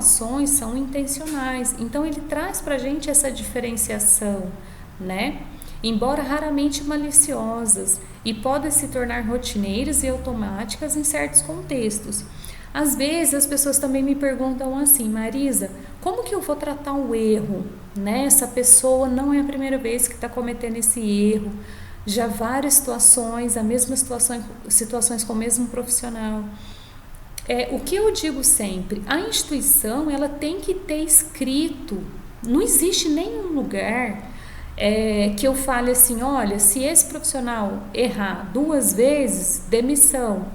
ações são intencionais. Então ele traz para a gente essa diferenciação, né? Embora raramente maliciosas, e podem se tornar rotineiras e automáticas em certos contextos. Às vezes as pessoas também me perguntam assim: Marisa, como que eu vou tratar o erro? Né? Essa pessoa não é a primeira vez que está cometendo esse erro, já várias situações, a mesma situações com o mesmo profissional. O que eu digo sempre, a instituição ela tem que ter escrito, não existe nenhum lugar que eu fale assim: olha, se esse profissional errar 2 vezes, demissão.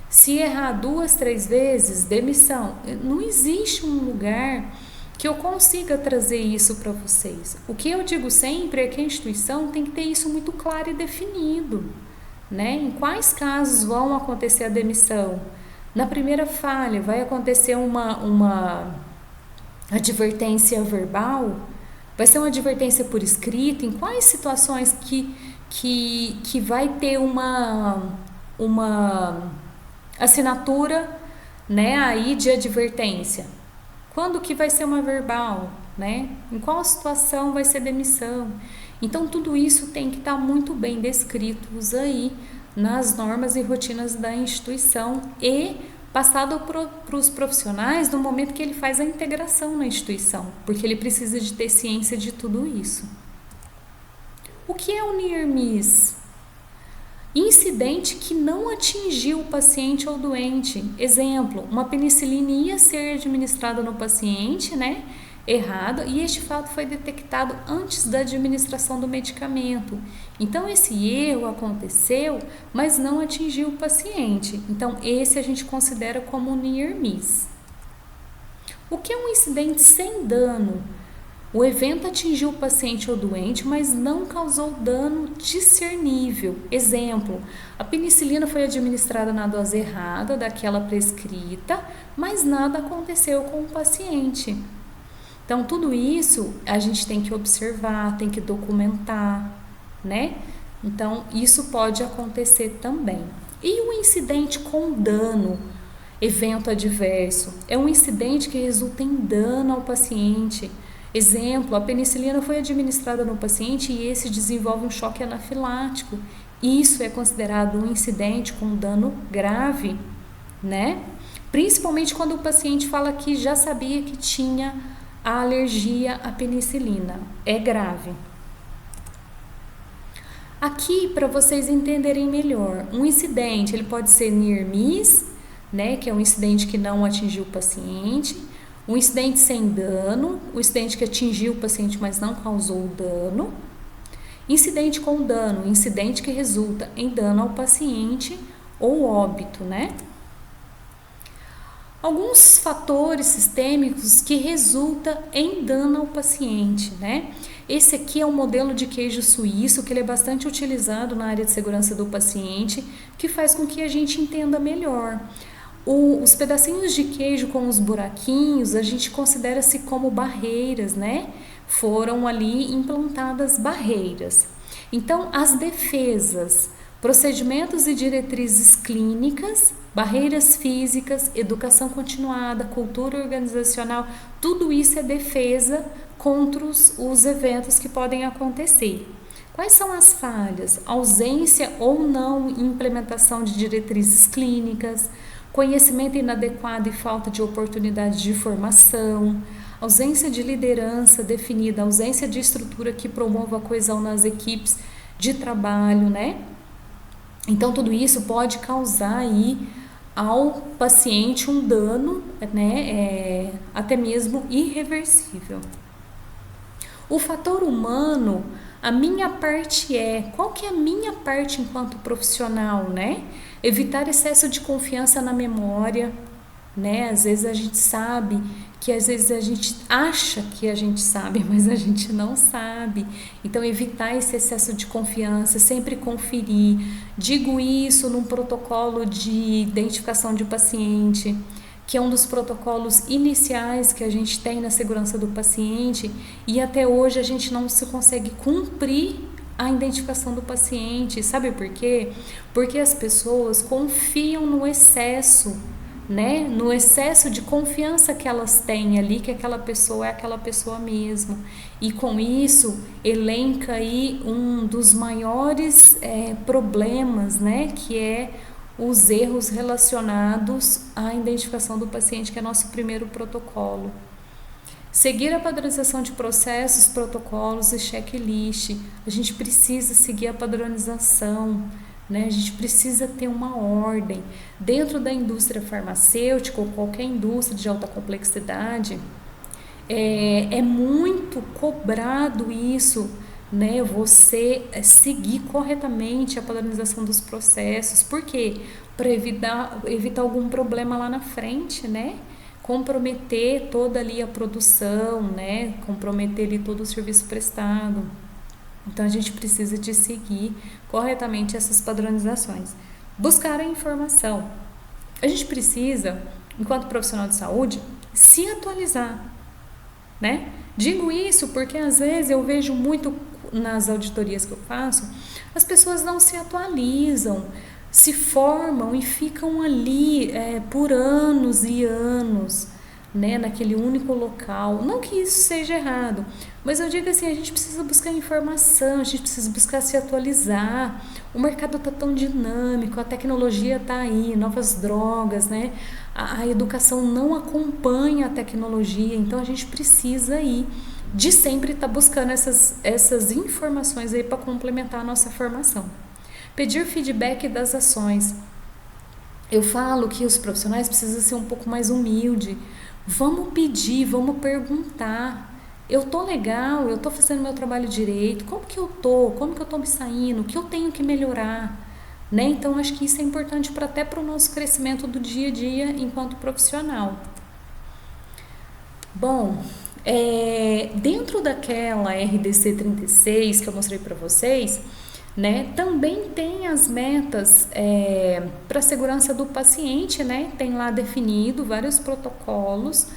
Se errar 2, 3 vezes, demissão. Não existe um lugar que eu consiga trazer isso para vocês. O que eu digo sempre é que a instituição tem que ter isso muito claro e definido, né? Em quais casos vão acontecer a demissão? Na primeira falha, vai acontecer uma advertência verbal? Vai ser uma advertência por escrito? Em quais situações que vai ter uma assinatura, né, aí de advertência? Quando que vai ser uma verbal, né? Em qual situação vai ser demissão? Então tudo isso tem que estar muito bem descritos aí nas normas e rotinas da instituição e passado para os profissionais no momento que ele faz a integração na instituição, porque ele precisa de ter ciência de tudo isso. O que é o near miss? Incidente que não atingiu o paciente ou doente. Exemplo, uma penicilina ia ser administrada no paciente, né? Errado, e este fato foi detectado antes da administração do medicamento. Então esse erro aconteceu, mas não atingiu o paciente. Então esse a gente considera como near miss. O que é um incidente sem dano? O evento atingiu o paciente ou doente, mas não causou dano discernível. Exemplo, a penicilina foi administrada na dose errada daquela prescrita, mas nada aconteceu com o paciente. Então, tudo isso a gente tem que observar, tem que documentar, né? Então, isso pode acontecer também. E o incidente com dano, evento adverso, é um incidente que resulta em dano ao paciente. Exemplo, a penicilina foi administrada no paciente e esse desenvolve um choque anafilático. Isso é considerado um incidente com dano grave, né? Principalmente quando o paciente fala que já sabia que tinha a alergia à penicilina. É grave. Aqui, para vocês entenderem melhor, um incidente ele pode ser near miss, né, que é um incidente que não atingiu o paciente, um incidente sem dano, um incidente que atingiu o paciente, mas não causou dano, incidente com dano, incidente que resulta em dano ao paciente ou óbito, né? Alguns fatores sistêmicos que resultam em dano ao paciente, né? Esse aqui é um modelo de queijo suíço que ele é bastante utilizado na área de segurança do paciente, que faz com que a gente entenda melhor. Os pedacinhos de queijo com os buraquinhos, a gente considera-se como barreiras, né? Foram ali implantadas barreiras. Então, as defesas, procedimentos e diretrizes clínicas, barreiras físicas, educação continuada, cultura organizacional, tudo isso é defesa contra os eventos que podem acontecer. Quais são as falhas? Ausência ou não implementação de diretrizes clínicas, conhecimento inadequado e falta de oportunidade de formação, ausência de liderança definida, ausência de estrutura que promova a coesão nas equipes de trabalho, né? Então, tudo isso pode causar aí ao paciente um dano, né, até mesmo irreversível. O fator humano, a minha parte qual que é a minha parte enquanto profissional, né? Evitar excesso de confiança na memória, né? Às vezes a gente sabe que às vezes a gente acha que a gente sabe, mas a gente não sabe. Então, evitar esse excesso de confiança, sempre conferir. Digo isso num protocolo de identificação de paciente, que é um dos protocolos iniciais que a gente tem na segurança do paciente, e até hoje a gente não se consegue cumprir a identificação do paciente. Sabe por quê? Porque as pessoas confiam no excesso, né, no excesso de confiança que elas têm ali, que aquela pessoa é aquela pessoa mesmo. E com isso, elenca aí um dos maiores problemas, né, que é os erros relacionados à identificação do paciente, que é nosso primeiro protocolo. Seguir a padronização de processos, protocolos e checklist. A gente precisa seguir a padronização, né? A gente precisa ter uma ordem. Dentro da indústria farmacêutica ou qualquer indústria de alta complexidade, é muito cobrado isso, né? Você seguir corretamente a padronização dos processos. Por quê? Para evitar algum problema lá na frente, né? Comprometer toda ali a produção, né? Comprometer ali todo o serviço prestado. Então a gente precisa de seguir corretamente essas padronizações. Buscar a informação. A gente precisa, enquanto profissional de saúde, se atualizar, né? Digo isso porque às vezes eu vejo muito nas auditorias que eu faço, as pessoas não se atualizam, se formam e ficam ali por anos e anos, né, naquele único local. Não que isso seja errado, mas eu digo assim, a gente precisa buscar informação, a gente precisa buscar se atualizar. O mercado está tão dinâmico, a tecnologia está aí, novas drogas, né? A educação não acompanha a tecnologia, então a gente precisa aí de sempre estar buscando essas informações aí para complementar a nossa formação. Pedir feedback das ações. Eu falo que os profissionais precisam ser um pouco mais humildes. Vamos pedir, vamos perguntar. Eu tô legal, eu tô fazendo meu trabalho direito, como que eu tô me saindo, o que eu tenho que melhorar, né? Então acho que isso é importante até para o nosso crescimento do dia a dia enquanto profissional. Bom, dentro daquela RDC 36 que eu mostrei para vocês, né, também tem as metas para a segurança do paciente, né? Tem lá definido vários protocolos,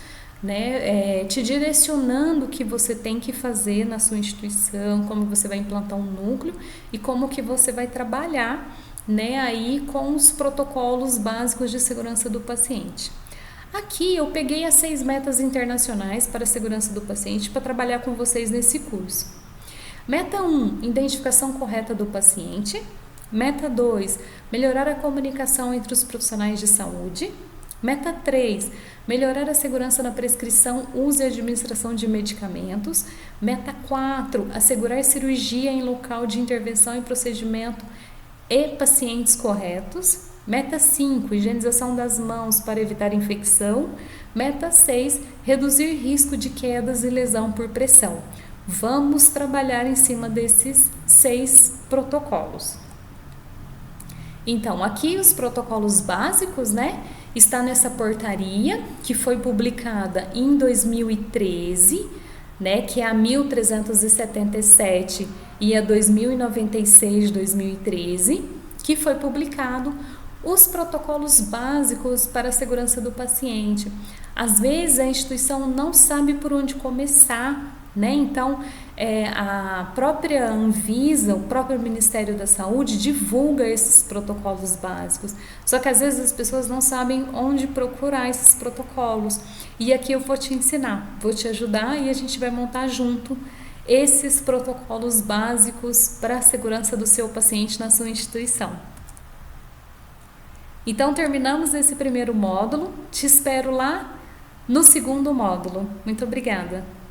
né, te direcionando o que você tem que fazer na sua instituição, como você vai implantar um núcleo e como que você vai trabalhar, né, aí com os protocolos básicos de segurança do paciente. Aqui eu peguei as 6 metas internacionais para a segurança do paciente para trabalhar com vocês nesse curso. Meta 1, identificação correta do paciente. Meta 2, melhorar a comunicação entre os profissionais de saúde. Meta 3, melhorar a segurança na prescrição, uso e administração de medicamentos. Meta 4, assegurar cirurgia em local de intervenção e procedimento e pacientes corretos. Meta 5, higienização das mãos para evitar infecção. Meta 6, reduzir risco de quedas e lesão por pressão. Vamos trabalhar em cima desses 6 protocolos. Então, aqui os protocolos básicos, né? Está nessa portaria que foi publicada em 2013, né? Que é a 1377 e a 2096 de 2013, que foi publicado os protocolos básicos para a segurança do paciente. Às vezes a instituição não sabe por onde começar, né? Então, a própria Anvisa, o próprio Ministério da Saúde divulga esses protocolos básicos. Só que às vezes as pessoas não sabem onde procurar esses protocolos. E aqui eu vou te ensinar, vou te ajudar e a gente vai montar junto esses protocolos básicos para a segurança do seu paciente na sua instituição. Então, terminamos esse primeiro módulo. Te espero lá no segundo módulo. Muito obrigada!